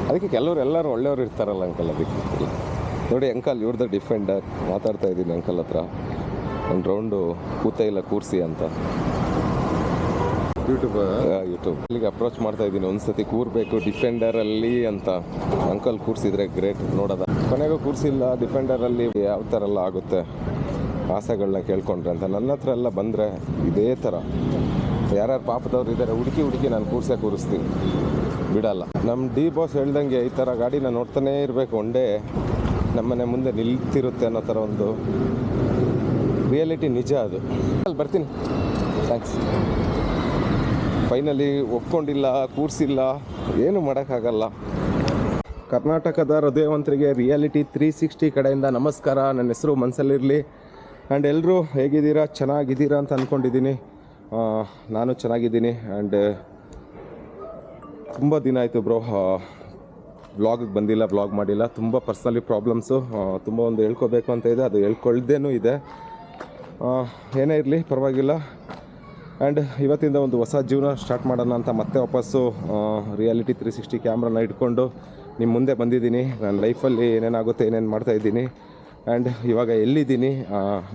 ಅದಕ್ಕೆ ಕೆಲವರು ಎಲ್ಲರೂ ಒಳ್ಳೆಯವರು ಇರ್ತಾರಲ್ಲ ಅಂಕಲ್. ಅದಕ್ಕೆ ನೋಡಿ ಅಂಕಲ್, ಇವ್ರದ್ದು ಡಿಫೆಂಡರ್ ಮಾತಾಡ್ತಾ ಇದ್ದೀನಿ ಅಂಕಲ್ ಹತ್ರ. ಒಂದು ರೌಂಡು ಕೂತ ಇಲ್ಲ ಕೂರಿಸಿ ಅಂತ ಯೂಟ್ಯೂಬ್ ಇಲ್ಲಿಗೆ ಅಪ್ರೋಚ್ ಮಾಡ್ತಾ ಇದ್ದೀನಿ. ಒಂದ್ಸತಿ ಕೂರಬೇಕು ಡಿಫೆಂಡರಲ್ಲಿ ಅಂತ. ಅಂಕಲ್ ಕೂರಿಸಿದ್ರೆ ಗ್ರೇಟ್ ನೋಡೋದ. ಕೊನೆಗೂ ಕೂರಿಸಿಲ್ಲ. ಡಿಫೆಂಡರಲ್ಲಿ ಯಾವ ಥರ ಎಲ್ಲ ಆಗುತ್ತೆ ಆಸೆಗಳನ್ನ ಕೇಳ್ಕೊಂಡ್ರೆ ಅಂತ. ನನ್ನ ಹತ್ರ ಎಲ್ಲ ಬಂದರೆ ಇದೇ ಥರ ಯಾರ್ಯಾರು ಪಾಪದವ್ರು ಇದ್ದಾರೆ ಹುಡುಕಿ ನಾನು ಕೂರಿಸ್ತೀನಿ, ಬಿಡಲ್ಲ. ನಮ್ಮ ಡಿ ಬಾಸ್ ಹೇಳ್ದಂಗೆ ಈ ಥರ ಗಾಡಿನ ನೋಡ್ತಾನೇ ಇರಬೇಕು. ಒಂದೇ ನಮ್ಮನೆ ಮುಂದೆ ನಿಲ್ತಿರುತ್ತೆ ಅನ್ನೋ ಥರ ಒಂದು ರಿಯಾಲಿಟಿ ನಿಜ ಅದು. ಅಲ್ಲಿ ಬರ್ತೀನಿ, ಥ್ಯಾಂಕ್ಸ್. ಫೈನಲಿ ಒಪ್ಕೊಂಡಿಲ್ಲ, ಕೂರಿಸಿಲ್ಲ, ಏನು ಮಾಡೋಕ್ಕಾಗಲ್ಲ. ಕರ್ನಾಟಕದ ಹೃದಯವಂತರಿಗೆ ರಿಯಾಲಿಟಿ 360 ಕಡೆಯಿಂದ ನಮಸ್ಕಾರ. ನನ್ನ ಹೆಸರು ಮನಸ್ಸಲ್ಲಿರಲಿ. ಆ್ಯಂಡ್ ಎಲ್ಲರೂ ಹೇಗಿದ್ದೀರಾ, ಚೆನ್ನಾಗಿದ್ದೀರಾ ಅಂತ ಅಂದ್ಕೊಂಡಿದ್ದೀನಿ. ನಾನು ಚೆನ್ನಾಗಿದ್ದೀನಿ. ಆ್ಯಂಡ್ ತುಂಬ ದಿನ ಆಯಿತು ಬ್ರೋ ವ್ಲಾಗಿಗೆ ಬಂದಿಲ್ಲ, ವ್ಲಾಗ್ ಮಾಡಿಲ್ಲ. ತುಂಬ ಪರ್ಸ್ನಲಿ ಪ್ರಾಬ್ಲಮ್ಸು, ತುಂಬ ಒಂದು ಹೇಳ್ಕೋಬೇಕು ಅಂತ ಇದೆ, ಅದು ಹೇಳ್ಕೊಳ್ದೇನೂ ಇದೆ. ಏನೇ ಇರಲಿ ಪರವಾಗಿಲ್ಲ. ಆ್ಯಂಡ್ ಇವತ್ತಿಂದ ಒಂದು ಹೊಸ ಜೀವನ ಸ್ಟಾರ್ಟ್ ಮಾಡೋಣ ಅಂತ ಮತ್ತೆ ವಾಪಸ್ಸು ರಿಯಾಲಿಟಿ 360 ಕ್ಯಾಮ್ರಾನ ಇಟ್ಕೊಂಡು ನಿಮ್ಮ ಮುಂದೆ ಬಂದಿದ್ದೀನಿ. ನನ್ನ ಲೈಫಲ್ಲಿ ಏನೇನಾಗುತ್ತೆ, ಏನೇನು ಮಾಡ್ತಾಯಿದ್ದೀನಿ, ಆ್ಯಂಡ್ ಇವಾಗ ಎಲ್ಲಿದ್ದೀನಿ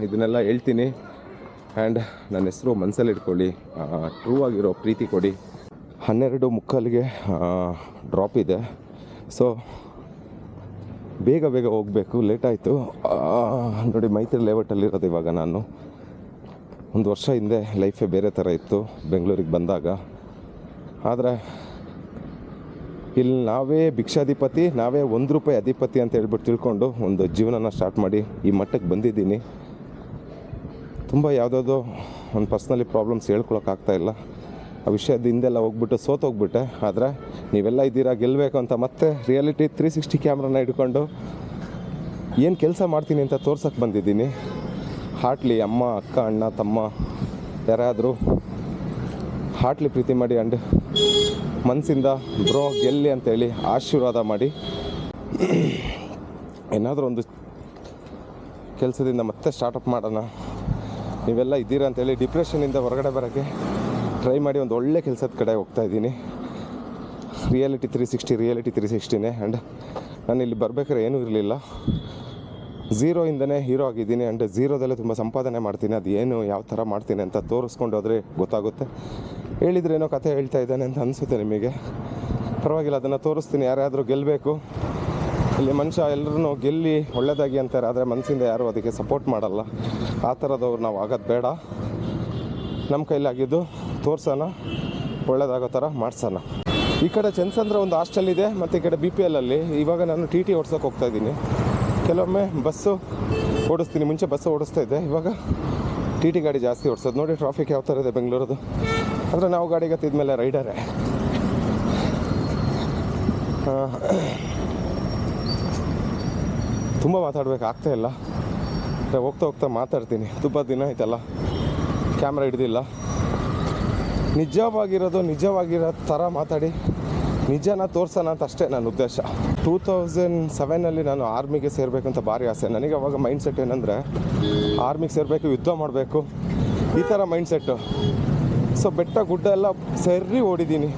ಇದನ್ನೆಲ್ಲ ಹೇಳ್ತೀನಿ. ಆ್ಯಂಡ್ ನನ್ನ ಹೆಸರು ಮನಸ್ಸಲ್ಲಿ ಇಟ್ಕೊಳ್ಳಿ, ಟ್ರೂ ಆಗಿರೋ ಪ್ರೀತಿ ಕೊಡಿ. 12:45ಗೆ ಡ್ರಾಪ್ ಇದೆ. ಸೊ ಬೇಗ ಹೋಗಬೇಕು, ಲೇಟಾಯಿತು. ನೋಡಿ ಮೈತ್ರಿ ಲೇಔಟಲ್ಲಿರೋದು ಇವಾಗ ನಾನು. ಒಂದು ವರ್ಷ ಹಿಂದೆ ಲೈಫೇ ಬೇರೆ ಥರ ಇತ್ತು ಬೆಂಗಳೂರಿಗೆ ಬಂದಾಗ. ಆದರೆ ಇಲ್ಲಿ ನಾವೇ ಭಿಕ್ಷಾಧಿಪತಿ, ನಾವೇ ₹1 ಅಧಿಪತಿ ಅಂತ ಹೇಳ್ಬಿಟ್ಟು ತಿಳ್ಕೊಂಡು ಒಂದು ಜೀವನನ ಸ್ಟಾರ್ಟ್ ಮಾಡಿ ಈ ಮಟ್ಟಕ್ಕೆ ಬಂದಿದ್ದೀನಿ. ತುಂಬ ಯಾವುದಾದ್ರು ಒಂದು ಪರ್ಸ್ನಲಿ ಪ್ರಾಬ್ಲಮ್ಸ್ ಹೇಳ್ಕೊಳಕ್ಕಾಗ್ತಾಯಿಲ್ಲ. ಆ ವಿಷಯದ ಹಿಂದೆಲ್ಲ ಹೋಗ್ಬಿಟ್ಟು ಸೋತೋಗ್ಬಿಟ್ಟೆ. ಆದರೆ ನೀವೆಲ್ಲ ಇದ್ದೀರಾ, ಗೆಲ್ಲಬೇಕು ಅಂತ ಮತ್ತೆ ರಿಯಾಲಿಟಿ 360 ಕ್ಯಾಮ್ರಾನ ಇಟ್ಕೊಂಡು ಏನು ಕೆಲಸ ಮಾಡ್ತೀನಿ ಅಂತ ತೋರ್ಸೋಕ್ಕೆ ಬಂದಿದ್ದೀನಿ. ಹಾರ್ಟ್ಲಿ ಅಮ್ಮ, ಅಕ್ಕ, ಅಣ್ಣ, ತಮ್ಮ ಯಾರಾದರೂ ಹಾರ್ಟ್ಲಿ ಪ್ರೀತಿ ಮಾಡಿ ಆ್ಯಂಡ್ ಮನಸ್ಸಿಂದ ಬ್ರೋ ಗೆಲ್ಲಿ ಅಂತೇಳಿ ಆಶೀರ್ವಾದ ಮಾಡಿ ಏನಾದರೂ ಒಂದು ಕೆಲಸದಿಂದ ಮತ್ತೆ ಸ್ಟಾರ್ಟಪ್ ಮಾಡೋಣ. ನೀವೆಲ್ಲ ಇದ್ದೀರಾ ಅಂತೇಳಿ ಡಿಪ್ರೆಷನಿಂದ ಹೊರಗಡೆ ಬರೋಕ್ಕೆ ಟ್ರೈ ಮಾಡಿ ಒಂದು ಒಳ್ಳೆ ಕೆಲಸದ ಕಡೆ ಹೋಗ್ತಾಯಿದ್ದೀನಿ. ರಿಯಾಲಿಟಿ 360ನೇ. ಆ್ಯಂಡ್ ನಾನು ಇಲ್ಲಿ ಬರಬೇಕಾದ್ರೆ ಏನೂ ಇರಲಿಲ್ಲ, ಝೀರೋಯಿಂದನೇ ಹೀರೋ ಆಗಿದ್ದೀನಿ. ಆ್ಯಂಡ್ ಝೀರೋದಲ್ಲೇ ತುಂಬ ಸಂಪಾದನೆ ಮಾಡ್ತೀನಿ. ಅದು ಏನು ಯಾವ ಥರ ಮಾಡ್ತೀನಿ ಅಂತ ತೋರಿಸ್ಕೊಂಡು ಹೋದರೆ ಗೊತ್ತಾಗುತ್ತೆ. ಹೇಳಿದ್ರೇನೋ ಕಥೆ ಹೇಳ್ತಾ ಇದ್ದಾನೆ ಅಂತ ಅನಿಸುತ್ತೆ ನಿಮಗೆ. ಪರವಾಗಿಲ್ಲ, ಅದನ್ನು ತೋರಿಸ್ತೀನಿ. ಯಾರಾದರೂ ಗೆಲ್ಲಬೇಕು. ಇಲ್ಲಿ ಮನುಷ್ಯ ಎಲ್ಲರೂ ಗೆಲ್ಲಿ ಒಳ್ಳೆಯದಾಗಿ ಅಂತಾರೆ, ಆದರೆ ಮನಸ್ಸಿಂದ ಯಾರೂ ಅದಕ್ಕೆ ಸಪೋರ್ಟ್ ಮಾಡಲ್ಲ. ಆ ಥರದವ್ರು ನಾವು ಆಗೋದು ಬೇಡ. ನಮ್ಮ ಕೈಲಾಗಿದ್ದು ತೋರ್ಸೋಣ, ಒಳ್ಳೇದಾಗೋ ಥರ ಮಾಡಿಸೋಣ. ಈ ಕಡೆ ಚಂದ್ಸಂದ್ರ ಒಂದು ಹಾಸ್ಟೆಲ್ ಇದೆ, ಮತ್ತು ಈ ಕಡೆ BPL ಅಲ್ಲಿ ಇವಾಗ ನಾನು TT ಓಡ್ಸೋಕೆ ಹೋಗ್ತಾಯಿದ್ದೀನಿ. ಕೆಲವೊಮ್ಮೆ ಬಸ್ಸು ಓಡಿಸ್ತೀನಿ. ಮುಂಚೆ ಬಸ್ಸು ಓಡಿಸ್ತಾ ಇದ್ದೆ, ಇವಾಗ TT ಗಾಡಿ ಜಾಸ್ತಿ ಓಡಿಸೋದು. ನೋಡಿ ಟ್ರಾಫಿಕ್ ಯಾವ ಥರ ಇದೆ ಬೆಂಗಳೂರದು. ಆದರೆ ನಾವು ಗಾಡಿಗೆ ಹತ್ತಿದ್ಮೇಲೆ ರೈಡರೇ. ತುಂಬ ಮಾತಾಡಬೇಕಾಗ್ತಾಯಿಲ್ಲ, ಹೋಗ್ತಾ ಮಾತಾಡ್ತೀನಿ. ತುಂಬ ದಿನ ಆಯ್ತಲ್ಲ ಕ್ಯಾಮ್ರಾ ಹಿಡ್ದಿಲ್ಲ. ನಿಜವಾಗಿರೋ ಥರ ಮಾತಾಡಿ ನಿಜನ ತೋರ್ಸೋಣ ಅಂತ ಅಷ್ಟೇ ನನ್ನ ಉದ್ದೇಶ. 2007 ನಾನು ಆರ್ಮಿಗೆ ಸೇರಬೇಕಂತ ಭಾರಿ ಆಸೆ ನನಗೆ. ಅವಾಗ ಮೈಂಡ್ಸೆಟ್ ಏನಂದರೆ ಆರ್ಮಿಗೆ ಸೇರಬೇಕು, ಯುದ್ಧ ಮಾಡಬೇಕು, ಈ ಥರ ಮೈಂಡ್ಸೆಟ್ಟು. ಸೊ ಬೆಟ್ಟ ಗುಡ್ಡ ಎಲ್ಲ ಸರಿ ಓಡಿದ್ದೀನಿ,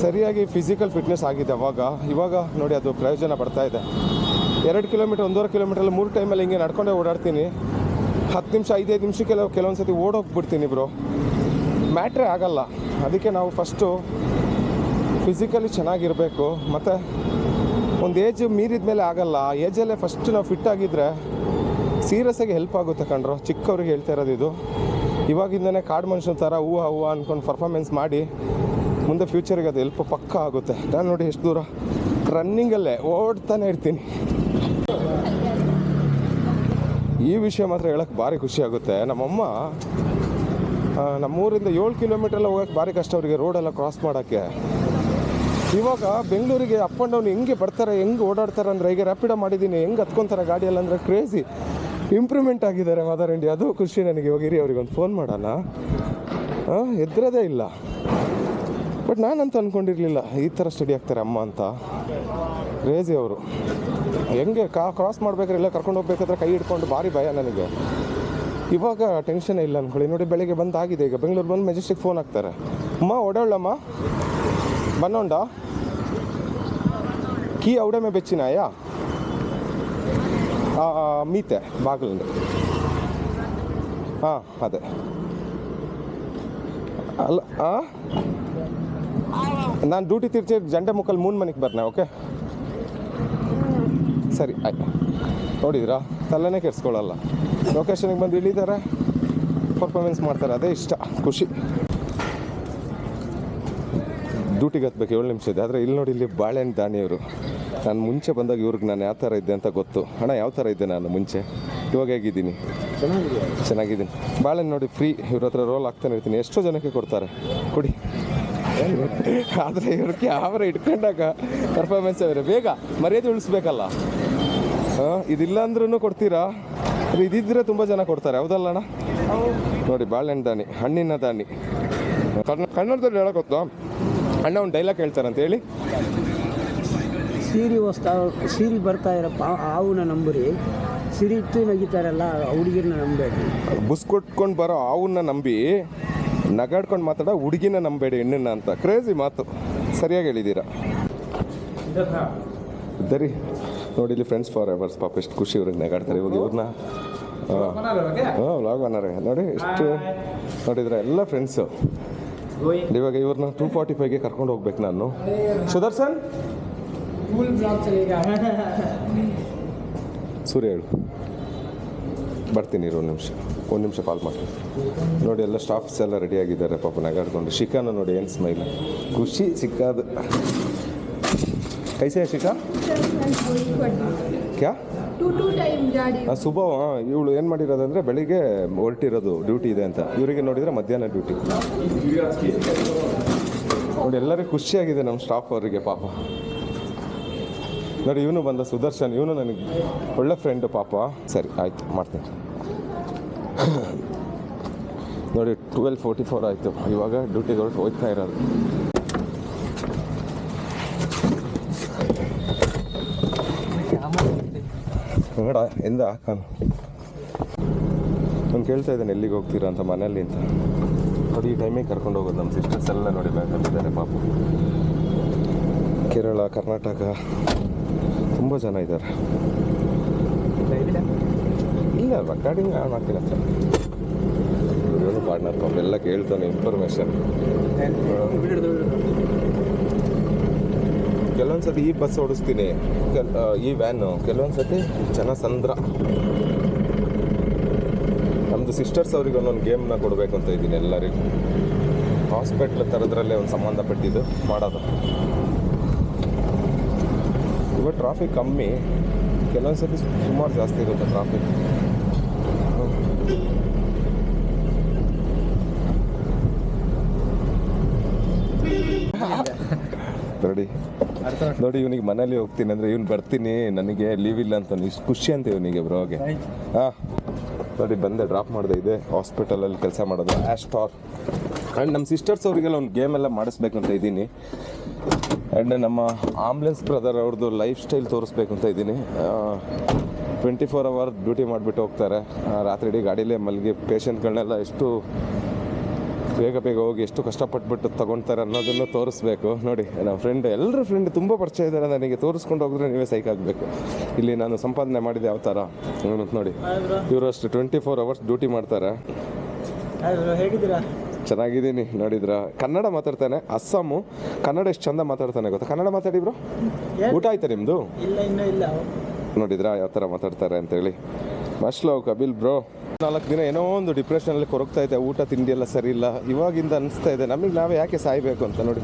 ಸರಿಯಾಗಿ ಫಿಸಿಕಲ್ ಫಿಟ್ನೆಸ್ ಆಗಿದೆ ಇವಾಗ ನೋಡಿ ಅದು ಪ್ರಯೋಜನ ಬರ್ತಾಯಿದೆ. 2 ಕಿಲೋಮೀಟರ್ 1.5 ಕಿಲೋಮೀಟ್ರಲ್ಲಿ 3 ಟೈಮಲ್ಲಿ ಹಿಂಗೆ ನಡ್ಕೊಂಡೇ ಓಡಾಡ್ತೀನಿ. 10 ನಿಮಿಷ 5 ನಿಮಿಷಕ್ಕೆ ಕೆಲವೊಂದು ಸತಿ ಓಡೋಗ್ಬಿಡ್ತೀನಿ ಬ್ರೋ. ಮ್ಯಾಟ್ರೇ ಆಗಲ್ಲ. ಅದಕ್ಕೆ ನಾವು ಫಸ್ಟು ಫಿಸಿಕಲಿ ಚೆನ್ನಾಗಿರಬೇಕು. ಮತ್ತು ಒಂದು ಏಜ್ ಮೀರಿದ ಮೇಲೆ ಆಗಲ್ಲ. ಆ ಏಜಲ್ಲೇ ಫಸ್ಟ್ ನಾವು ಫಿಟ್ಟಾಗಿದ್ದರೆ ಸೀರಿಯಸ್ಸಾಗಿ ಹೆಲ್ಪ್ ಆಗುತ್ತೆ ಕಣ್ರೋ. ಚಿಕ್ಕವ್ರಿಗೆ ಹೇಳ್ತಾ ಇರೋದು ಇದು. ಇವಾಗಿಂದನೇ ಕಾಡು ಮನುಷ್ಯನ ಥರ ಹೂವು ಅಂದ್ಕೊಂಡು ಪರ್ಫಾರ್ಮೆನ್ಸ್ ಮಾಡಿ ಮುಂದೆ ಫ್ಯೂಚರಿಗೆ ಅದು ಹೆಲ್ಪ್ ಪಕ್ಕ ಆಗುತ್ತೆ. ನಾನು ನೋಡಿ ಎಷ್ಟು ದೂರ ರನ್ನಿಂಗಲ್ಲೇ ಓಡ್ತಾನೆ ಇರ್ತೀನಿ. ಈ ವಿಷಯ ಮಾತ್ರ ಹೇಳೋಕ್ಕೆ ಭಾರಿ ಖುಷಿ ಆಗುತ್ತೆ. ನಮ್ಮಮ್ಮ ನಮ್ಮೂರಿಂದ 7 ಕಿಲೋಮೀಟ್ರೆಲ್ಲ ಹೋಗೋಕ್ಕೆ ಭಾರಿ ಕಷ್ಟ ಅವರಿಗೆ, ರೋಡೆಲ್ಲ ಕ್ರಾಸ್ ಮಾಡೋಕ್ಕೆ. ಇವಾಗ ಬೆಂಗಳೂರಿಗೆ ಅಪ್ ಆ್ಯಂಡ್ ಡೌನ್ ಹೆಂಗೆ ಬರ್ತಾರೆ, ಹೆಂಗೆ ಓಡಾಡ್ತಾರೆ ಅಂದರೆ, ಈಗ ರ್ಯಾಪಿಡೋ ಮಾಡಿದ್ದೀನಿ, ಹೆಂಗೆ ಹತ್ಕೊತಾರೆ ಗಾಡಿಯಲ್ಲಿ ಅಂದರೆ ಕ್ರೇಜಿ ಇಂಪ್ರೂವ್ಮೆಂಟ್ ಆಗಿದ್ದಾರೆ ಮದರ್ ಇಂಡಿಯಾ. ಅದು ಖುಷಿ ನನಗೆ. ಇವಾಗ ಇರಿ ಅವ್ರಿಗೊಂದು ಫೋನ್ ಮಾಡೋಣ. ಎದ್ರದೇ ಇಲ್ಲ. ಬಟ್ ನಾನಂತ ಅಂದ್ಕೊಂಡಿರಲಿಲ್ಲ ಈ ಥರ ಸ್ಟಡಿ ಆಗ್ತಾರೆ ಅಮ್ಮ ಅಂತ. ಕ್ರೇಜಿ ಅವರು. ಹೆಂಗೆ ಕ್ರಾಸ್ ಮಾಡ್ಬೇಕಾದ್ರೆ ಎಲ್ಲ ಕರ್ಕೊಂಡು ಹೋಗ್ಬೇಕಾದ್ರೆ ಕೈ ಹಿಡ್ಕೊಂಡು ಭಾರಿ ಭಯ ನನಗೆ. ಇವಾಗ ಟೆನ್ಷನ್ ಇಲ್ಲ ಅಂದ್ಕೊಳ್ಳಿ. ನೋಡಿ ಬೆಳಿಗ್ಗೆ ಬಂದಾಗಿದೆ. ಈಗ ಬೆಂಗಳೂರು ಬಂದು ಮೆಜೆಸ್ಟಿಕ್ ಫೋನ್ ಹಾಕ್ತಾರೆ, ಅಮ್ಮ ಓಡಾಡಮ್ಮ ಬನ್ನೋಂಡ ಕೀ ಅವಡೆ ಮೇ ಬೆಚ್ಚಿನ ಯಾ ಮೀತೆ ಬಾಗಿಲು ಹಾಂ ಅದೇ ಅಲ್ಲ ನಾನು ಡ್ಯೂಟಿ ತಿರ್ಚಿ ಜಂಡೆ ಮುಕ್ಕಲ್ಲಿ 3 ಮನೆಗೆ ಬರ್ನೆ ಓಕೆ ಸರಿ ಆಯ್ತು. ನೋಡಿದ್ರಾ ತಲೆನೇ ಕೆಡ್ಸ್ಕೊಳ್ಳಲ್ಲ. ಲೊಕೇಶನಿಗೆ ಬಂದು ಇಳಿತಾರೆ, ಪರ್ಫಾರ್ಮೆನ್ಸ್ ಮಾಡ್ತಾರೆ, ಅದೇ ಇಷ್ಟ, ಖುಷಿ. ಡ್ಯೂಟಿಗೆ ಹತ್ಬೇಕು 7 ನಿಮಿಷ ಇದೆ. ಆದರೆ ಇಲ್ಲಿ ನೋಡಿ, ಇಲ್ಲಿ ಬಾಳೆಹಣ್ಣು ದಾಣಿಯವರು. ನಾನು ಮುಂಚೆ ಬಂದಾಗ ಇವ್ರಿಗೆ ನಾನು ಯಾವ ಥರ ಇದ್ದೆ ಅಂತ ಗೊತ್ತು. ಅಣ್ಣ ಯಾವ ಥರ ಇದ್ದೆ ನಾನು ಮುಂಚೆ, ಇವಾಗ ಹೇಗಿದ್ದೀನಿ? ಚೆನ್ನಾಗಿದ್ದೀನಿ. ಬಾಳೆಹಣ್ಣು ನೋಡಿ ಫ್ರೀ, ಇವ್ರ ಹತ್ರ ರೋಲ್ ಹಾಕ್ತಾನೆ ಇರ್ತೀನಿ. ಎಷ್ಟೋ ಜನಕ್ಕೆ ಕೊಡ್ತಾರೆ, ಕೊಡಿ. ಆದರೆ ಇವ್ರ ಕ್ಯಾಮ್ರಾ ಇಟ್ಕೊಂಡಾಗ ಪರ್ಫಾರ್ಮೆನ್ಸ್ ಅವರೇ ಬೇಗ ಮರ್ಯಾದೆ ಉಳಿಸ್ಬೇಕಲ್ಲ. ಇದಿಲ್ಲ ಅಂದ್ರೂ ಕೊಡ್ತೀರಾ, ಇದಿದ್ರೆ ತುಂಬ ಜನ ಕೊಡ್ತಾರೆ, ಹೌದಲ್ಲಣ್ಣ? ನೋಡಿ ಬಾಳೆಹಣ್ಣು ದಾಣಿ, ಹಣ್ಣಿನ ದಾಣಿ. ಕನ್ನಡದಲ್ಲಿ ಹೇಳೋಕೊತ್ತು ಅಣ್ಣ ಒಂದು ಡೈಲಾಗ್ ಹೇಳ್ತಾರಂತ ಹೇಳಿ. ಸೀರಿ ಬರ್ತಾ ಇರಪ್ಪ ಆವುನ ನಂಬರಿ, ಸಿರಿ ಇತ್ತು ನಗಿತಾರಲ್ಲ ಹುಡುಗಿರನ್ನ ನಂಬೇಡಿ. ಬುಸ್ ಕೊಟ್ಕೊಂಡು ಬರೋ ಆವನ್ನ ನಂಬಿ ನಗಾಡ್ಕೊಂಡು ಮಾತಾಡೋ ಹುಡುಗಿನ ನಂಬೇಡಿ ಹೆಣ್ಣನ್ನ ಅಂತ. ಕ್ರೇಜಿ ಮಾತು, ಸರಿಯಾಗಿ ಹೇಳಿದ್ದೀರಾ. ದರಿ ನೋಡಿ ಇಲ್ಲಿ ಫ್ರೆಂಡ್ಸ್ ಫಾರ್ ಎವರ್ಸ್ ಪಾಪ ಎಷ್ಟು ಖುಷಿ ಇವ್ರಿಗೆ ನಗಾಡ್ತಾರೆ. ಇವಾಗ ಇವ್ರನ್ನ ವ್ಲಾಗ್ ಅನ್ನೋರೆ ನೋಡಿ ಎಷ್ಟು ನೋಡಿದ್ರೆ ಎಲ್ಲ ಫ್ರೆಂಡ್ಸು. ಇವಾಗ ಇವ್ರನ್ನ 245ಗೆ ಕರ್ಕೊಂಡು ಹೋಗ್ಬೇಕು ನಾನು. ಸುದರ್ಶನ್ ಸೂರ್ಯ ಹೇಳು, ಬರ್ತೀನಿ ಇರು ಒಂದು ನಿಮಿಷ ಕಾಲ್ ಮಾಡಿ. ನೋಡಿ ಎಲ್ಲ ಸ್ಟಾಫ್ಸ್ ಎಲ್ಲ ರೆಡಿಯಾಗಿದ್ದಾರೆ ಪಾಪ ನಗಾಡ್ಕೊಂಡು. ಶಿಖಾನು ನೋಡಿ ಏನು ಸ್ಮೈಲ್, ಖುಷಿ ಸಿಕ್ಕಾದು. ಕೈಸೆ ಶಿಖಾ ಕ್ಯಾ ಸುಬಾ ಇವಳು ಏನು ಮಾಡಿರೋದಂದರೆ ಬೆಳಿಗ್ಗೆ ಹೊರಟಿರೋದು ಡ್ಯೂಟಿ ಇದೆ ಅಂತ, ಇವರಿಗೆ ನೋಡಿದರೆ ಮಧ್ಯಾಹ್ನ ಡ್ಯೂಟಿ. ನೋಡಿ ಎಲ್ಲರಿಗೂ ಖುಷಿಯಾಗಿದೆ ನಮ್ಮ ಸ್ಟಾಫ್ ಅವರಿಗೆ ಪಾಪ. ನೋಡಿ ಇವನು ಬಂದ ಸುದರ್ಶನ್, ಇವನು ನನಗೆ ಒಳ್ಳೆ ಫ್ರೆಂಡು ಪಾಪ. ಸರಿ ಆಯಿತು ಮಾಡ್ತೀನಿ. ನೋಡಿ 12:44 ಆಯಿತು, ಇವಾಗ ಡ್ಯೂಟಿಗೆ ಹೊರಟು ಹೋಗ್ತಾ ಇರೋದು. ನೋಡ ಎಂದ ನಾನು ಕೇಳ್ತಾ ಇದ್ದೇನೆ ಎಲ್ಲಿಗೆ ಹೋಗ್ತೀರಾ ಅಂತ ಮನೇಲಿ ಅಂತ. ನೋಡಿ ಈ ಟೈಮಿಗೆ ಕರ್ಕೊಂಡು ಹೋಗೋದು. ನಮ್ಮ ಸಿಸ್ಟರ್ಸ್ ಎಲ್ಲ ನೋಡಿ ಬಂದಿದ್ದಾರೆ ಪಾಪ. ಕೇರಳ, ಕರ್ನಾಟಕ ತುಂಬ ಜನ ಇದ್ದಾರೆ. ಇಲ್ಲ ರೆಕಾರ್ಡಿಂಗ್ ಮಾಡ್ತೀನಿ ಸರ್. ಇವನು ಪಾರ್ಟ್ನರ್ ಪಾಪ ಎಲ್ಲ ಕೇಳ್ತಾನೆ ಇನ್ಫಾರ್ಮೇಷನ್. ಕೆಲವೊಂದು ಸತಿ ಈ ಬಸ್ ಓಡಿಸ್ತೀನಿ, ಈ ವ್ಯಾನು, ಕೆಲವೊಂದು ಸತಿ ಜನಸಂದ್ರ. ನಮ್ಮದು ಸಿಸ್ಟರ್ಸ್ ಅವ್ರಿಗೆ ಒಂದೊಂದು ಗೇಮ್ನ ಕೊಡಬೇಕು ಅಂತ ಇದ್ದೀನಿ ಎಲ್ಲರಿಗೂ. ಹಾಸ್ಪಿಟ್ಲ್ ಥರದ್ರಲ್ಲೇ ಒಂದು ಸಂಬಂಧಪಟ್ಟಿದ್ದು ಮಾಡೋದು. ಇವಾಗ ಟ್ರಾಫಿಕ್ ಕಮ್ಮಿ, ಕೆಲವೊಂದು ಸತಿ ಸುಮಾರು ಜಾಸ್ತಿ ಇರುತ್ತೆ ಟ್ರಾಫಿಕ್. ನೋಡಿ ನೋಡಿ ಇವನಿಗೆ ಮನೇಲಿ ಹೋಗ್ತೀನಿ ಅಂದರೆ ಇವ್ನು ಬರ್ತೀನಿ ನನಗೆ ಲೀವ್ ಇಲ್ಲ ಅಂತ ಇಷ್ಟು ಖುಷಿ ಅಂತ ಇವನಿಗೆ ಬ್ರೋಗೆ. ಹಾಂ ನೋಡಿ ಬಂದೆ, ಡ್ರಾಪ್ ಮಾಡಿದೆ. ಇದೆ ಹಾಸ್ಪಿಟಲಲ್ಲಿ ಕೆಲಸ ಮಾಡೋದು ಆಸ್ಟಾರ್. ಆ್ಯಂಡ್ ನಮ್ಮ ಸಿಸ್ಟರ್ಸ್ ಅವರಿಗೆಲ್ಲ ಒಂದು ಗೇಮೆಲ್ಲ ಮಾಡಿಸ್ಬೇಕು ಅಂತ ಇದ್ದೀನಿ. ಆ್ಯಂಡ್ ನಮ್ಮ ಆಂಬುಲೆನ್ಸ್ ಬ್ರದರ್ ಅವ್ರದ್ದು ಲೈಫ್ ಸ್ಟೈಲ್ ತೋರಿಸ್ಬೇಕು ಅಂತ ಇದ್ದೀನಿ. 24 hour ಡ್ಯೂಟಿ ಮಾಡಿಬಿಟ್ಟು ಹೋಗ್ತಾರೆ. ರಾತ್ರಿ ಇಡೀ ಗಾಡೀಲೇ ಮಲಗಿ ಪೇಷಂಟ್ಗಳನ್ನೆಲ್ಲ ಎಷ್ಟು ಬೇಗ ಹೋಗಿ ಎಷ್ಟು ಕಷ್ಟಪಟ್ಬಿಟ್ಟು ತೊಗೊಳ್ತಾರೆ ಅನ್ನೋದನ್ನು ತೋರಿಸ್ಬೇಕು. ನೋಡಿ ನಮ್ಮ ಎಲ್ಲರ ಫ್ರೆಂಡ್ ತುಂಬ ಪರಿಚಯ ಇದ್ದಾರೆ ನನಗೆ. ತೋರಿಸ್ಕೊಂಡು ಹೋಗಿದ್ರೆ ನೀವೇ ಸೈಕ್ ಆಗಬೇಕು. ಇಲ್ಲಿ ನಾನು ಸಂಪಾದನೆ ಮಾಡಿದೆ ಯಾವ ಥರ ನೋಡಿ. ಇವರು ಅಷ್ಟು 24 hours ಡ್ಯೂಟಿ ಮಾಡ್ತಾರೆ. ಹೇಗಿದ್ದೀರಾ? ಚೆನ್ನಾಗಿದ್ದೀನಿ. ನೋಡಿದ್ರ ಕನ್ನಡ ಮಾತಾಡ್ತಾನೆ, ಅಸ್ಸಾಮು ಕನ್ನಡ ಎಷ್ಟು ಚಂದ ಮಾತಾಡ್ತಾನೆ ಗೊತ್ತಾ. ಕನ್ನಡ ಮಾತಾಡಿಬ್ರು, ಊಟ ಆಯ್ತಾ ನಿಮ್ಮದು? ನೋಡಿದ್ರಾ ಯಾವ ಥರ ಮಾತಾಡ್ತಾರೆ ಅಂತೇಳಿ. ಮಸ್ಲವ್ ಕಬಿಲ್ ಬ್ರೋ. 4 ದಿನ ಏನೋ ಒಂದು ಡಿಪ್ರೆಷನಲ್ಲಿ ಕೊರಗ್ತಾ ಇದೆ. ಊಟ ತಿಂಡಿ ಎಲ್ಲ ಸರಿ ಇಲ್ಲ. ಇವಾಗಿಂದ ಅನಿಸ್ತಾ ಇದೆ ನಮಗೆ ನಾವೇ ಯಾಕೆ ಸಾಯಬೇಕು ಅಂತ. ನೋಡಿ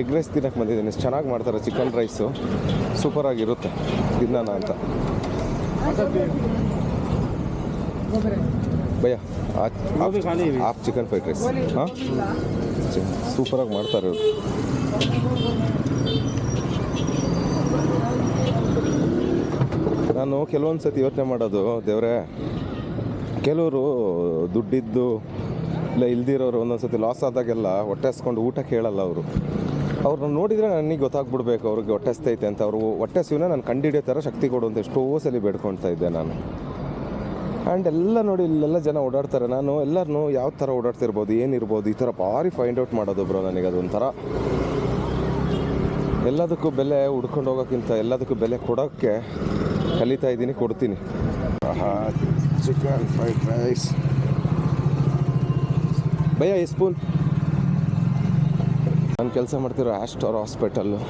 ಎಗ್ ರೈಸ್ ತಿನ್ನಕ್ಕೆ ಬಂದಿದ್ದೀನಿ. ಎಷ್ಟು ಚೆನ್ನಾಗಿ ಮಾಡ್ತಾರೆ. ಚಿಕನ್ ರೈಸು ಸೂಪರಾಗಿರುತ್ತೆ, ತಿನ್ನೋಣ ಅಂತ. ಭಯ್ಯ ಆಪ್ ಚಿಕನ್ ಫ್ರೈಡ್ ರೈಸ್. ಹಾಂ ಸೂಪರಾಗಿ ಮಾಡ್ತಾರೆ ಇವರು. ನಾನು ಕೆಲವೊಂದು ಸತಿ ಯೋಚನೆ ಮಾಡೋದು, ದೇವರೇ ಕೆಲವರು ದುಡ್ಡಿದ್ದು ಇಲ್ಲ ಇಲ್ದಿರೋರು ಒಂದೊಂದು ಸತಿ ಲಾಸ್ ಆದಾಗೆಲ್ಲ ಹೊಟ್ಟೆ ಹಸ್ಕೊಂಡು ಊಟ ಕೇಳಲ್ಲ ಅವರು. ಅವ್ರನ್ನ ನೋಡಿದರೆ ನನಗೆ ಗೊತ್ತಾಗ್ಬಿಡ್ಬೇಕು ಅವ್ರಿಗೆ ಹೊಟ್ಟೆ ಹಸ್ತೈತೆ ಅಂತ. ಅವರು ಹೊಟ್ಟೆ ಹಸಿವನ್ನ ನಾನು ಕಂಡಿಡಿಯೋ ಥರ ಶಕ್ತಿ ಕೊಡು ಅಂತ ಎಷ್ಟೋ ಸಲ ಬೇಡ್ಕೊಳ್ತಾ ಇದ್ದೆ ನಾನು. ಆ್ಯಂಡ್ ಎಲ್ಲ ನೋಡಿ ಇಲ್ಲೆಲ್ಲ ಜನ ಓಡಾಡ್ತಾರೆ. ನಾನು ಎಲ್ಲರನ್ನೂ ಯಾವ ಥರ ಓಡಾಡ್ತಿರ್ಬೋದು, ಏನಿರ್ಬೋದು ಈ ಥರ ಭಾರಿ ಫೈಂಡ್ ಔಟ್ ಮಾಡೋದು ಬ್ರೋ. ನನಗೆ ಅದೊಂಥರ ಎಲ್ಲದಕ್ಕೂ ಬೆಲೆ ಹುಡ್ಕೊಂಡು ಹೋಗೋಕ್ಕಿಂತ ಎಲ್ಲದಕ್ಕೂ ಬೆಲೆ ಕೊಡೋಕ್ಕೆ ಕಲಿತಾ ಇದ್ದೀನಿ, ಕೊಡ್ತೀನಿ. ಚಿಕನ್ ಫ್ರೈಡ್ ರೈಸ್ ಭಯ್ಯ ಈ ಸ್ಪೂನ್. ನಾನು ಕೆಲಸ ಮಾಡ್ತಿರೋ ಆಸ್ಟರ್ ಹಾಸ್ಪಿಟಲ್ಲು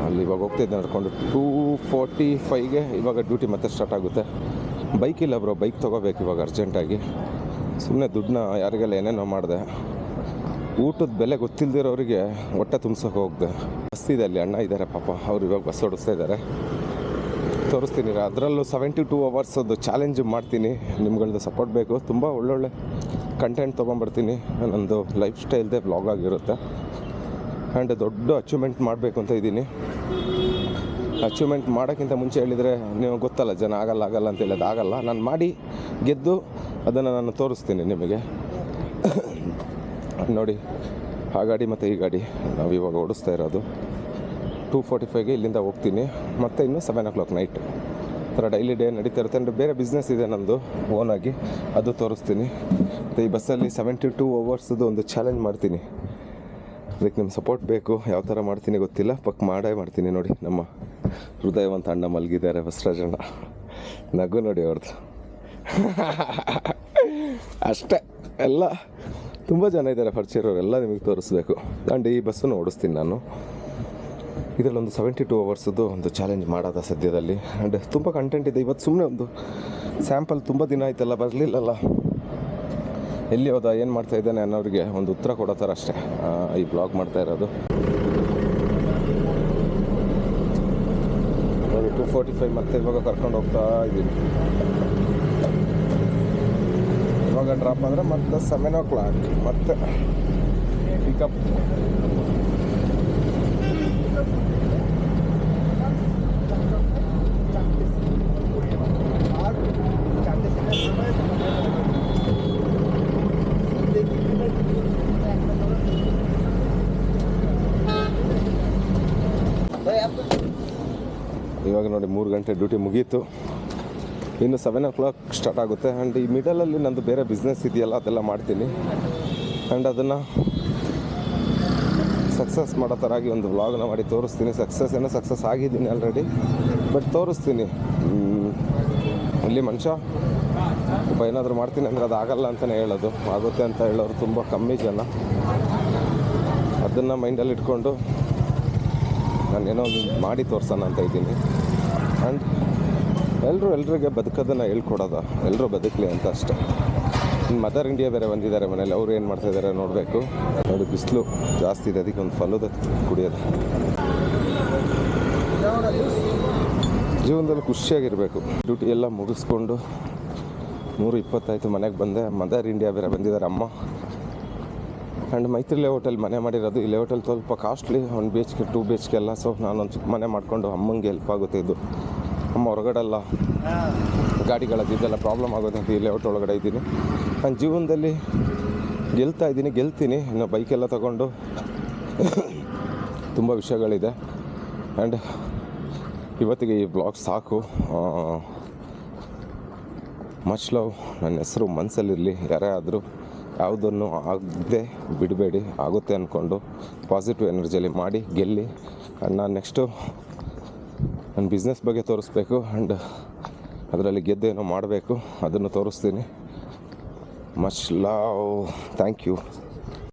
ಅಲ್ಲಿ ಇವಾಗ ಹೋಗ್ತಿದ್ದೆ ನಡ್ಕೊಂಡು 2:45ಗೆ ಇವಾಗ ಡ್ಯೂಟಿ ಮತ್ತೆ ಸ್ಟಾರ್ಟ್ ಆಗುತ್ತೆ. ಬೈಕ್ ಇಲ್ಲ ಬ್ರೋ, ಬೈಕ್ ತೊಗೋಬೇಕು ಇವಾಗ ಅರ್ಜೆಂಟಾಗಿ. ಸುಮ್ಮನೆ ದುಡ್ಡನ್ನ ಯಾರಿಗೆಲ್ಲ ಏನೇನೋ ಮಾಡಿದೆ. ಊಟದ ಬೆಲೆ ಗೊತ್ತಿಲ್ಲದಿರೋರಿಗೆ ಹೊಟ್ಟೆ ತುಂಬ್ಸೋಕೆ ಹೋಗಿದೆ. ಬಸ್ ಇದೆ, ಅಲ್ಲಿ ಅಣ್ಣ ಇದ್ದಾರೆ ಪಾಪ, ಅವ್ರು ಇವಾಗ ಬಸ್ ಓಡಿಸ್ತಾ ಇದ್ದಾರೆ. ತೋರಿಸ್ತೀನಿ, ಅದರಲ್ಲೂ 72 ಅವರ್ಸದ್ದು ಚಾಲೆಂಜ್ ಮಾಡ್ತೀನಿ. ನಿಮ್ಗಳದ್ದು ಸಪೋರ್ಟ್ ಬೇಕು. ತುಂಬ ಒಳ್ಳೊಳ್ಳೆ ಕಂಟೆಂಟ್ ತೊಗೊಂಬರ್ತೀನಿ. ನನ್ನದು ಲೈಫ್ ಸ್ಟೈಲ್ದೇ ವ್ಲಾಗ್ ಆಗಿರುತ್ತೆ. ಆ್ಯಂಡ್ ದೊಡ್ಡ ಅಚೀವ್ಮೆಂಟ್ ಮಾಡಬೇಕು ಅಂತ ಇದ್ದೀನಿ. ಅಚೀವ್ಮೆಂಟ್ ಮಾಡೋಕ್ಕಿಂತ ಮುಂಚೆ ಹೇಳಿದರೆ ನೀವು ಗೊತ್ತಲ್ಲ, ಜನ ಆಗಲ್ಲ ಅಂತ ಹೇಳೋದು ಆಗಲ್ಲ. ನಾನು ಮಾಡಿ ಗೆದ್ದು ಅದನ್ನು ನಾನು ತೋರಿಸ್ತೀನಿ ನಿಮಗೆ. ನೋಡಿ, ಆ ಗಾಡಿ ಮತ್ತು ಈ ಗಾಡಿ ನಾವು ಇವಾಗ ಓಡಿಸ್ತಾ ಇರೋದು. 2:45ಗೆ ಇಲ್ಲಿಂದ ಹೋಗ್ತೀನಿ, ಮತ್ತು ಇನ್ನು 7 o'clock ನೈಟ್. ಥರ ಡೈಲಿ ಡೇ ನಡೀತಾ ಇರುತ್ತೆ. ಆ್ಯಂಡ್ ಬೇರೆ ಬಿಸ್ನೆಸ್ ಇದೆ ನಮ್ಮದು ಓನಾಗಿ, ಅದು ತೋರಿಸ್ತೀನಿ. ಮತ್ತು ಈ ಬಸ್ಸಲ್ಲಿ 72 ಅವರ್ಸದು ಒಂದು ಚಾಲೆಂಜ್ ಮಾಡ್ತೀನಿ. ಅದಕ್ಕೆ ನಿಮ್ಮ ಸಪೋರ್ಟ್ ಬೇಕು. ಯಾವ ಥರ ಮಾಡ್ತೀನಿ ಗೊತ್ತಿಲ್ಲ, ಮಾಡೇ ಮಾಡ್ತೀನಿ. ನೋಡಿ, ನಮ್ಮ ಹೃದಯವಂತ ಅಣ್ಣ ಮಲಗಿದ್ದಾರೆ, ಬಸವರಾಜಣ್ಣ. ನಗು ನೋಡಿ ಅವ್ರದ್ದು. ಅಷ್ಟೇ, ಎಲ್ಲ ತುಂಬ ಜನ ಇದ್ದಾರೆ ಪರಿಚಯರೋರೆಲ್ಲ ನಿಮಗೆ ತೋರಿಸ್ಬೇಕು. ಆ್ಯಂಡ್ ಈ ಬಸ್ಸನ್ನು ಓಡಿಸ್ತೀನಿ ನಾನು. ಇದರಲ್ಲೊಂದು 72 ಅವರ್ಸದ್ದು ಒಂದು ಚಾಲೆಂಜ್ ಮಾಡೋದ ಸದ್ಯದಲ್ಲಿ. ಆ್ಯಂಡ್ ತುಂಬ ಕಂಟೆಂಟ್ ಇದೆ. ಇವತ್ತು ಸುಮ್ಮನೆ ಒಂದು ಸ್ಯಾಂಪಲ್, ತುಂಬ ದಿನ ಆಯ್ತಲ್ಲ ಬರಲಿಲ್ಲಲ್ಲ, ಎಲ್ಲಿ ಹೋದ, ಏನು ಮಾಡ್ತಾ ಇದ್ದಾನೆ ಅನ್ನೋರಿಗೆ ಒಂದು ಉತ್ತರ ಕೊಡೋ ಥರ ಅಷ್ಟೇ ಈ ಬ್ಲಾಗ್ ಮಾಡ್ತಾ ಇರೋದು. 2:45 ಮತ್ತೆ ಇವಾಗ ಕರ್ಕೊಂಡು ಹೋಗ್ತಾ ಇದ್ದೀನಿ. ಇವಾಗ ಡ್ರಾಪ್ ಆದರೆ ಮತ್ತೆ 7 o'clock ಮತ್ತೆ ಪಿಕಪ್. ಇವಾಗ ನೋಡಿ 3 ಗಂಟೆ ಡ್ಯೂಟಿ ಮುಗೀತು. ಇನ್ನು 7 o'clock ಸ್ಟಾರ್ಟ್ ಆಗುತ್ತೆ. ಆ್ಯಂಡ್ ಈ ಮಿಡಲಲ್ಲಿ ನಂದು ಬೇರೆ ಬಿಸ್ನೆಸ್ ಇದೆಯಲ್ಲ, ಅದೆಲ್ಲ ಮಾಡ್ತೀನಿ. ಆ್ಯಂಡ್ ಅದನ್ನು ಸಕ್ಸಸ್ ಮಾಡೋ ಥರ ಆಗಿ ಒಂದು ವ್ಲಾಗ್ನ ಮಾಡಿ ತೋರಿಸ್ತೀನಿ. ಸಕ್ಸಸ್ ಆಗಿದ್ದೀನಿ ಆಲ್ರೆಡಿ, ಬಟ್ ತೋರಿಸ್ತೀನಿ. ಇಲ್ಲಿ ಮನುಷ್ಯ ಒಬ್ಬ ಏನಾದರೂ ಮಾಡ್ತೀನಿ ಅಂದರೆ ಅದು ಆಗಲ್ಲ ಅಂತಲೇ ಹೇಳೋದು, ಆಗುತ್ತೆ ಅಂತ ಹೇಳೋರು ತುಂಬ ಕಮ್ಮಿ ಜನ. ಅದನ್ನು ಮೈಂಡಲ್ಲಿ ಇಟ್ಕೊಂಡು ನಾನೇನೋ ಒಂದು ಮಾಡಿ ತೋರ್ಸೋಣ ಅಂತ ಇದ್ದೀನಿ. ಆ್ಯಂಡ್ ಎಲ್ರಿಗೆ ಬದುಕೋದನ್ನು ಹೇಳ್ಕೊಡೋದ, ಎಲ್ಲರೂ ಬದುಕಲಿ ಅಂತ ಅಷ್ಟೇ. ಮದರ್ ಇಂಡಿಯಾ ಬೇರೆ ಬಂದಿದ್ದಾರೆ ಮನೇಲಿ, ಅವರು ಏನು ಮಾಡ್ತಾಯಿದ್ದಾರೆ ನೋಡಬೇಕು. ನೋಡಿ, ಬಿಸಿಲು ಜಾಸ್ತಿ ಇದೆ, ಅದಕ್ಕೆ ಒಂದು ಫಲದ ಕುಡಿಯೋದು. ಜೀವನದಲ್ಲಿ ಖುಷಿಯಾಗಿರಬೇಕು. ಡ್ಯೂಟಿ ಎಲ್ಲ ಮುಗಿಸ್ಕೊಂಡು 3:20 ಆಯಿತು, ಮನೆಗೆ ಬಂದೆ. ಮದರ್ ಇಂಡಿಯಾ ಬೇರೆ ಬಂದಿದ್ದಾರೆ ಅಮ್ಮ. ಆ್ಯಂಡ್ ಮೈತ್ರಿ ಲೇಔಟಲ್ಲಿ ಮನೆ ಮಾಡಿರೋದು. ಈ ಲೇಔಟಲ್ಲಿ ಸ್ವಲ್ಪ ಕಾಸ್ಟ್ಲಿ, 1 BHK 2 BHK ಎಲ್ಲ. ಸೊ ನಾನೊಂದು ಚಿಕ್ಕ ಮನೆ ಮಾಡಿಕೊಂಡು ಅಮ್ಮಂಗೆ ಹೆಲ್ಪ್ ಆಗುತ್ತೆ. ಇದು ಅಮ್ಮ ಹೊರಗಡೆಲ್ಲ ಗಾಡಿಗಳದ್ದಿದ್ದೆಲ್ಲ ಪ್ರಾಬ್ಲಮ್ ಆಗೋದು ಅಂತ ಈ ಲೇಔಟ್ ಒಳಗಡೆ ಇದ್ದೀನಿ. ನಾನು ಜೀವನದಲ್ಲಿ ಗೆಲ್ತೀನಿ. ಇನ್ನು ಬೈಕೆಲ್ಲ ತಗೊಂಡು ತುಂಬ ವಿಷಯಗಳಿದೆ. ಆ್ಯಂಡ್ ಇವತ್ತಿಗೆ ಈ ಬ್ಲಾಗ್ ಸಾಕು. Much love. ನನ್ನ ಹೆಸರು ಮನಸ್ಸಲ್ಲಿರಲಿ. ಯಾರೇ ಆದರೂ ಯಾವುದನ್ನು ಆಗದೆ ಬಿಡಬೇಡಿ, ಆಗುತ್ತೆ ಅಂದ್ಕೊಂಡು ಪಾಸಿಟಿವ್ ಎನರ್ಜಿಯಲ್ಲಿ ಮಾಡಿ ಗೆಲ್ಲಿ. ಆ್ಯಂಡ್ ನಾನು ನೆಕ್ಸ್ಟು ನನ್ನ ಬಿಸ್ನೆಸ್ ಬಗ್ಗೆ ತೋರಿಸ್ಬೇಕು. ಆ್ಯಂಡ್ ಅದರಲ್ಲಿ ಗೆದ್ದೇನೋ ಮಾಡಬೇಕು, ಅದನ್ನು ತೋರಿಸ್ತೀನಿ. Much love. Thank you.